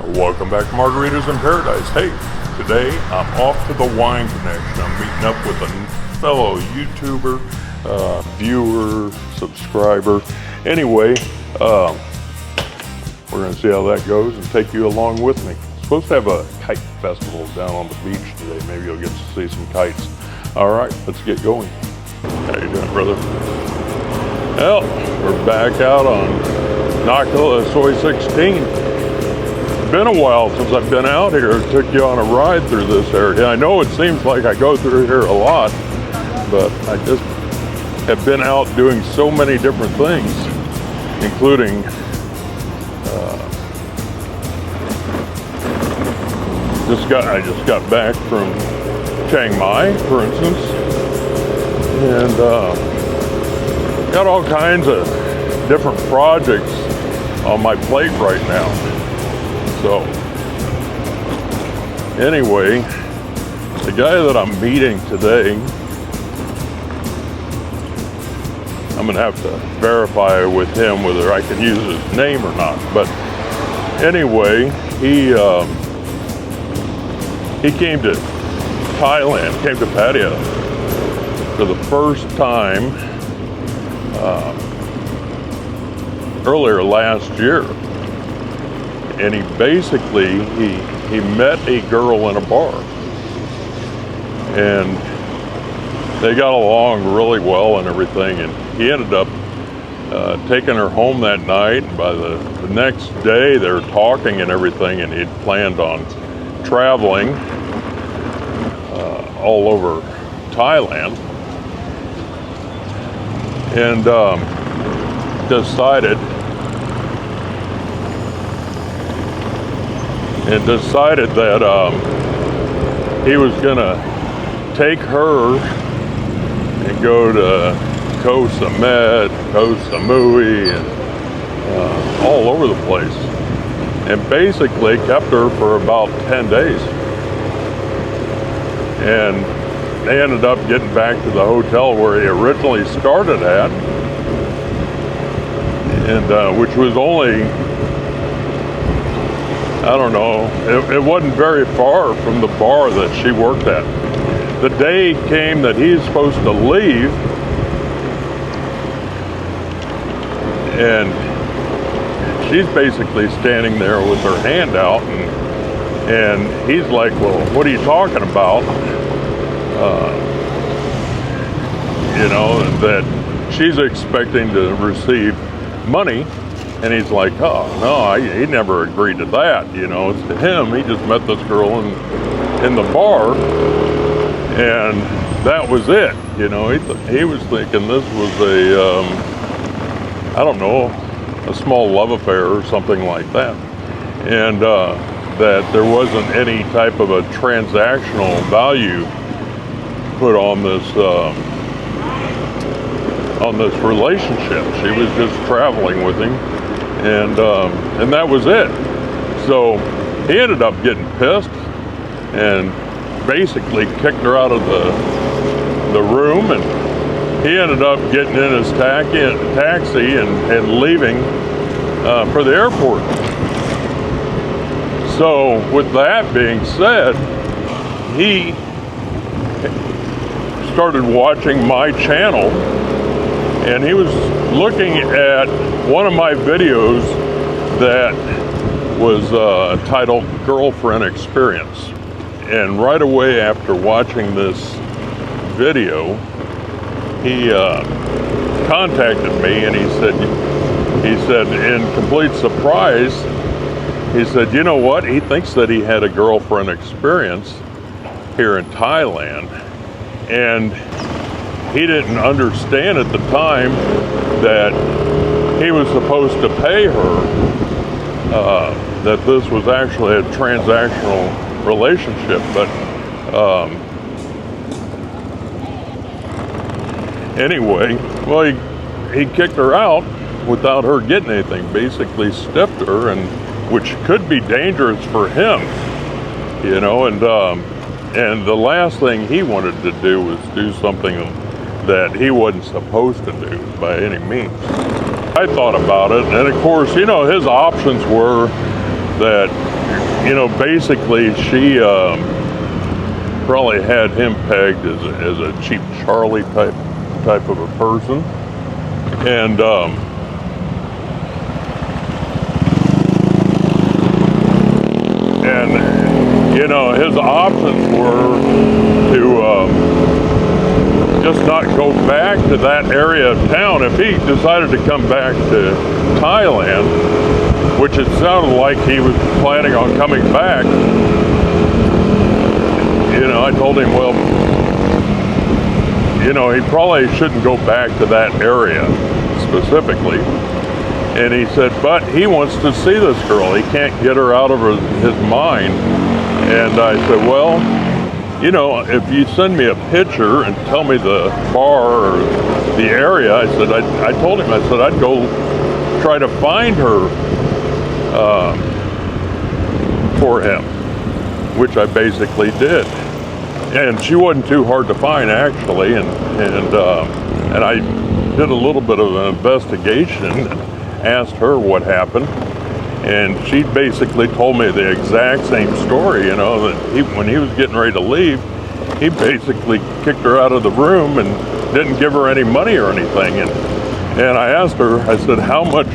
Welcome back to Margaritas in Paradise. Hey, today I'm off to the Wine Connection. I'm meeting up with a fellow YouTuber, viewer, subscriber. Anyway, we're going to see how that goes and take you along with me. Supposed to have a kite festival down on the beach today. Maybe you'll get to see some kites. All right, let's get going. How you doing, brother? Well, we're back out on Nakala Soy 16. Been a while since I've been out here. Took you on a ride through this area. I know it seems like I go through here a lot, but I just have been out doing so many different things, including I just got back from Chiang Mai, for instance, and got all kinds of different projects on my plate right now. So, anyway, the guy that I'm meeting today, I'm gonna have to verify with him whether I can use his name or not. But anyway, he came to Thailand, came to Pattaya for the first time earlier last year. And he basically, he met a girl in a bar. And they got along really well and everything. And he ended up taking her home that night. And by the next day, they were talking and everything. And he'd planned on traveling all over Thailand. And decided that he was gonna take her and go to Koh Samet, Koh Samui, and all over the place, and basically kept her for about 10 days. And they ended up getting back to the hotel where he originally started at, and which was only, I don't know, it wasn't very far from the bar that she worked at. The day came that he's supposed to leave, and she's basically standing there with her hand out, and he's like, well, what are you talking about? You know, that she's expecting to receive money. And he's like, oh, no, he never agreed to that. You know, it's to him. He just met this girl in the bar, and that was it. You know, he was thinking this was I don't know, a small love affair or something like that. And that there wasn't any type of a transactional value put on this relationship. She was just traveling with him. And that was it. So he ended up getting pissed and basically kicked her out of the room, and he ended up getting in his taxi and leaving for the airport. So with that being said, he started watching my channel, and he was looking at one of my videos that was titled Girlfriend Experience. And right away after watching this video, he contacted me, and he said in complete surprise, he said, you know what? He thinks that he had a girlfriend experience here in Thailand. And he didn't understand at the time that he was supposed to pay her, that this was actually a transactional relationship. But anyway, well, he kicked her out without her getting anything, basically stiffed her, and which could be dangerous for him, you know, and the last thing he wanted to do was do something that he wasn't supposed to do by any means. I thought about it, and of course, you know, his options were that, you know, basically she probably had him pegged as a cheap Charlie type of a person, and you know, his options were to just not go back to that area of town. If he decided to come back to Thailand, which it sounded like he was planning on coming back, you know, I told him, well, you know, he probably shouldn't go back to that area specifically. And he said, but he wants to see this girl. He can't get her out of his mind. And I said, well, you know, if you send me a picture and tell me the bar or the area, I said, I told him, I said, I'd go try to find her for him, which I basically did. And she wasn't too hard to find, actually. And I did a little bit of an investigation, asked her what happened. And she basically told me the exact same story, you know, that when he was getting ready to leave, he basically kicked her out of the room and didn't give her any money or anything. And I asked her, I said, how much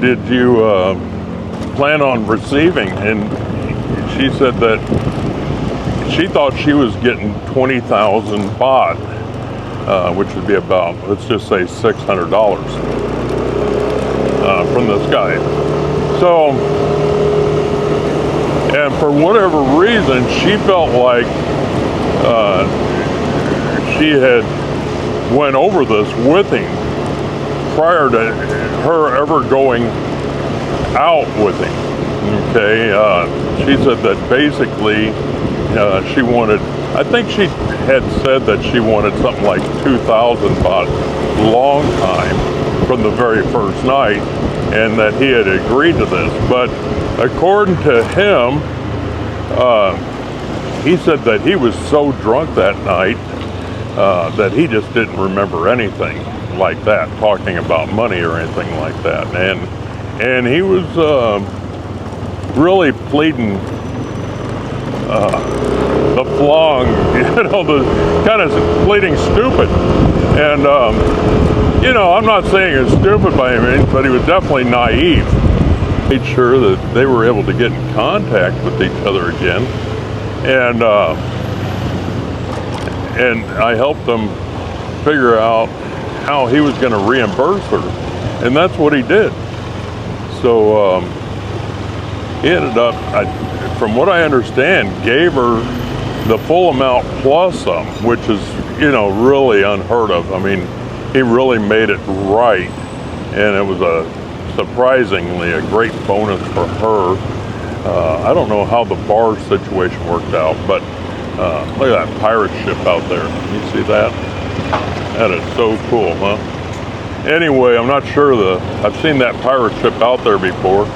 did you plan on receiving? And she said that she thought she was getting 20,000 baht, which would be about, let's just say $600 from this guy. So, and for whatever reason, she felt like she had went over this with him prior to her ever going out with him. Okay, she said that basically she wanted, I think she had said that she wanted something like 2,000 baht, long time, from the very first night, and that he had agreed to this. But according to him, he said that he was so drunk that night that he just didn't remember anything like that, talking about money or anything like that. And he was really pleading the flong, you know, the kind of pleading stupid. And you know, I'm not saying he was stupid by any means, but he was definitely naive. Made sure that they were able to get in contact with each other again, and I helped them figure out how he was going to reimburse her, and that's what he did. So he ended up, from what I understand, gave her the full amount plus some, which is, you know, really unheard of. I mean, he really made it right, and it was surprisingly a great bonus for her. I don't know how the bar situation worked out, but look at that pirate ship out there. You see that? That is so cool, huh? Anyway, I'm not sure I've seen that pirate ship out there before.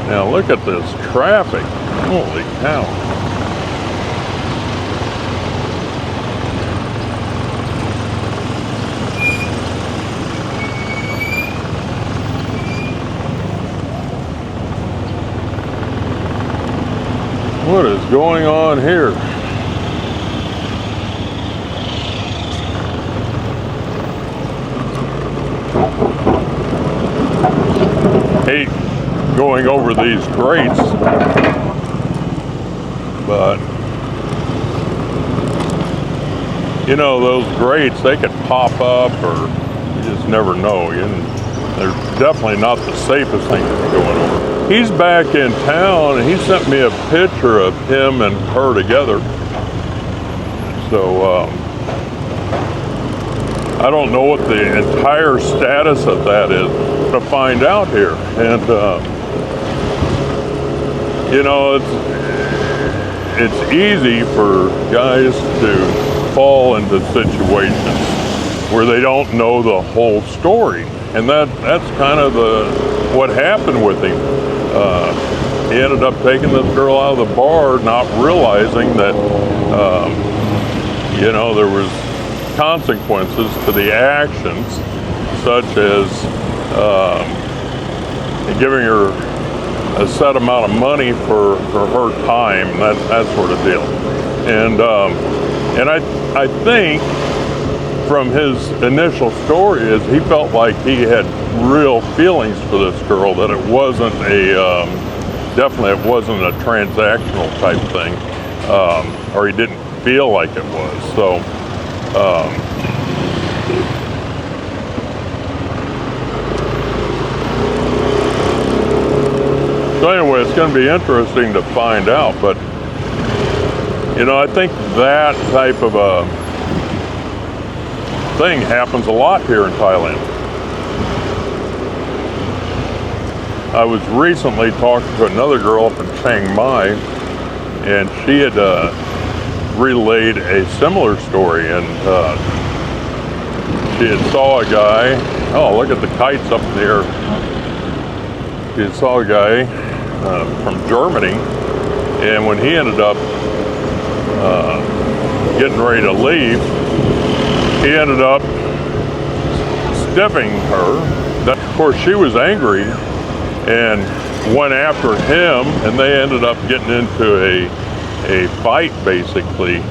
Now look at this traffic. Holy cow. What is going on here? Hate going over these grates, but you know, those grates, they could pop up, or you just never know. They're definitely not the safest thing to be going over. He's back in town, and he sent me a picture of him and her together. So I don't know what the entire status of that is to find out here. And you know, it's easy for guys to fall into situations where they don't know the whole story, and that's kind of what happened with him. He ended up taking this girl out of the bar, not realizing that you know, there was consequences to the actions, such as giving her a set amount of money for her time, that sort of deal. And I think from his initial story is he felt like he had real feelings for this girl, that it wasn't definitely it wasn't a transactional type thing, or he didn't feel like it was. So anyway, it's going to be interesting to find out. But I think that type of a thing happens a lot here in Thailand. I was recently talking to another girl up in Chiang Mai, and she had relayed a similar story, and she had saw a guy. Oh, look at the kites up in the air. She had saw a guy from Germany, and when he ended up getting ready to leave, he ended up stiffing her. Of course, she was angry and went after him, and they ended up getting into a fight, basically.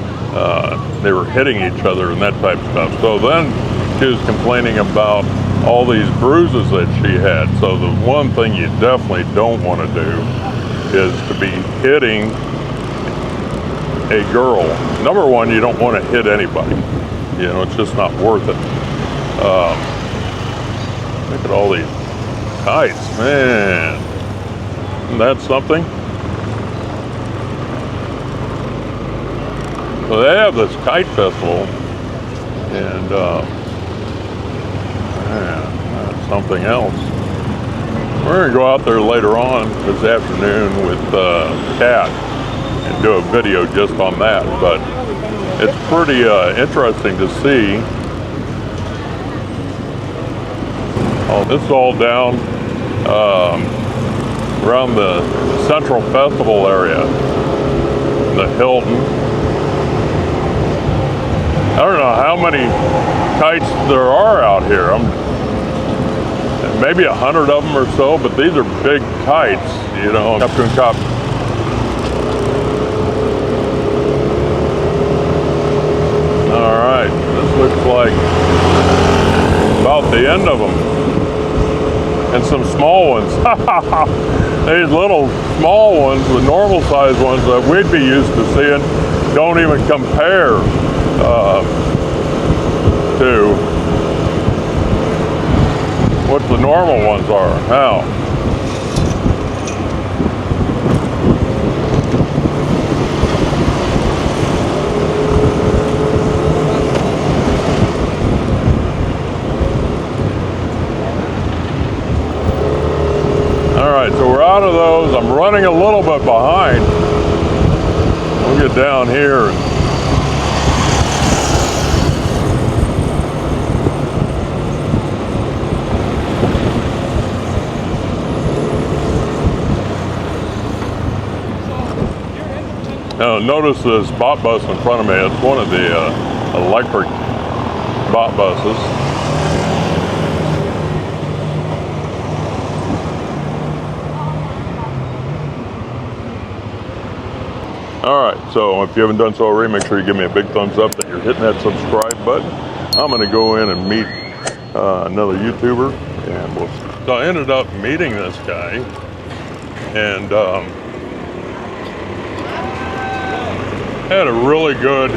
They were hitting each other and that type of stuff. So then she was complaining about all these bruises that she had. So the one thing you definitely don't want to do is to be hitting a girl. Number one, you don't want to hit anybody. It's just not worth it. Look at all these kites, man. Isn't that something? So they have this kite festival, and man, that's something else. We're going to go out there later on this afternoon with Kat and do a video just on that. But it's pretty interesting to see. Oh, this is all down around the Central Festival area, the Hilton. I don't know how many kites there are out here. Maybe 100 of them or so, but these are big kites, Captain Cop. All right, this looks like about the end of them. And some small ones. These little small ones, the normal size ones that we'd be used to seeing, don't even compare to what the normal ones are now. Alright, so we're out of those. I'm running a little bit behind. We'll get down here. Now, notice the spot bus in front of me. It's one of the electric spot buses. Alright, so if you haven't done so already, make sure you give me a big thumbs up, that you're hitting that subscribe button. I'm going to go in and meet another YouTuber. And so I ended up meeting this guy, and had a really good,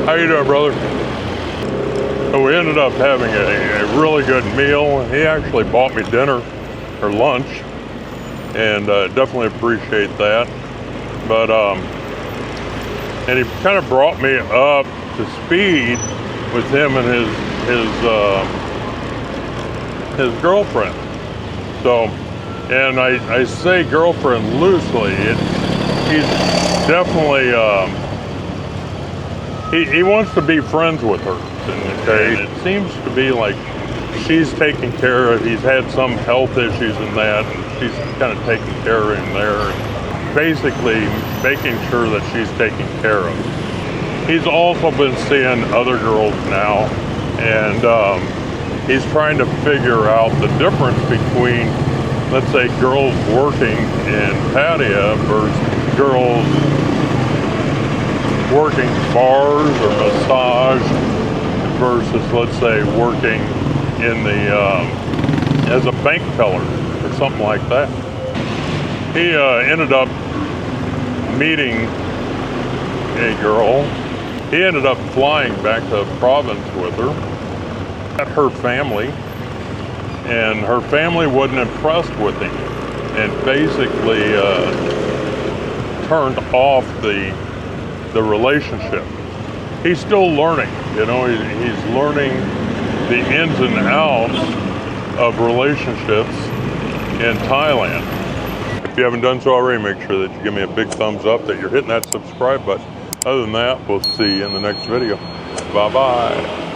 how you doing, brother? So we ended up having a really good meal. He actually bought me dinner or lunch, and definitely appreciate that. But and he kind of brought me up to speed with him and his girlfriend. So, and I say girlfriend loosely. He's definitely he wants to be friends with her. Okay, and it seems to be like she's taking care of. He's had some health issues in that, and she's kind of taking care of him there. Basically making sure that she's taken care of. He's also been seeing other girls now, and he's trying to figure out the difference between let's say, girls working in Pattaya versus girls working bars or massage versus, let's say, working in the as a bank teller or something like that. He ended up meeting a girl. He ended up flying back to the province with her, met her family, and her family wasn't impressed with him and basically turned off the relationship. He's still learning, you know, he's learning the ins and outs of relationships in Thailand. If you haven't done so already, make sure that you give me a big thumbs up, that you're hitting that subscribe button. Other than that, we'll see you in the next video. Bye-bye.